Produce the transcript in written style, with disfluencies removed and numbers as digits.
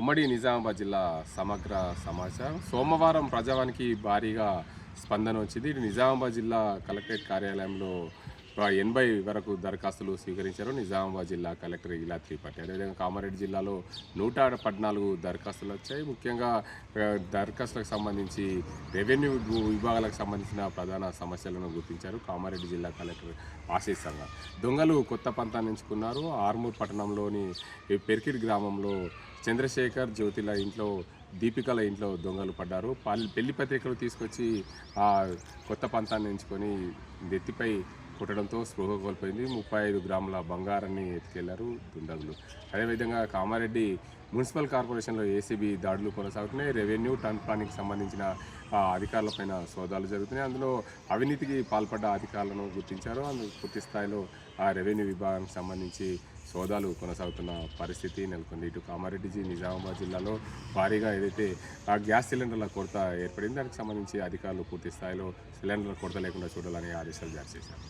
ఉమ్మడి నిజామాబాద్ జిల్లా సమగ్ర సమాచారం. సోమవారం ప్రజావానికి భారీగా స్పందన వచ్చింది. ఇటు నిజామాబాద్ జిల్లా కలెక్టరేట్ కార్యాలయంలో 80 వరకు దరఖాస్తులు స్వీకరించారు నిజామాబాద్ జిల్లా కలెక్టర్ ఇలా త్రిపాఠి. అదేవిధంగా కామారెడ్డి జిల్లాలో 114 దరఖాస్తులు వచ్చాయి. ముఖ్యంగా దరఖాస్తులకు సంబంధించి రెవెన్యూ విభాగాలకు సంబంధించిన ప్రధాన సమస్యలను గుర్తించారు కామారెడ్డి జిల్లా కలెక్టర్ ఆశీష్ సంఘ. దొంగలు కొత్త పంతాన్ని ఎంచుకున్నారు. ఆర్మూర్ పట్టణంలోని పెర్కిడ్ గ్రామంలో చంద్రశేఖర్ జ్యోతిల ఇంట్లో దీపికల ఇంట్లో దొంగలు పడ్డారు. పెళ్లి పత్రికలు తీసుకొచ్చి ఆ కొత్త పంతాన్ని ఎంచుకొని నెత్తిపై కొట్టడంతో స్పృహ కోల్పోయింది. 35 గ్రాముల బంగారాన్ని ఎత్తుకెళ్లారు దుండగులు. అదేవిధంగా కామారెడ్డి మున్సిపల్ కార్పొరేషన్లో ఏసీబీ దాడులు కొనసాగుతున్నాయి. రెవెన్యూ టౌన్ ప్లానింగ్కి సంబంధించిన అధికారులపైన సోదాలు జరుగుతున్నాయి. అందులో అవినీతికి పాల్పడ్డ అధికారులను గుర్తించారు. అందులో పూర్తి స్థాయిలో ఆ రెవెన్యూ విభాగానికి సంబంధించి సోదాలు కొనసాగుతున్న పరిస్థితి నెలకొంది. ఇటు కామారెడ్డి నిజామాబాద్ జిల్లాలో భారీగా ఏదైతే ఆ గ్యాస్ సిలిండర్ల కొరత ఏర్పడింది దానికి సంబంధించి అధికారులు పూర్తి స్థాయిలో సిలిండర్ల కొరత లేకుండా చూడాలని ఆదేశాలు జారీ చేశారు.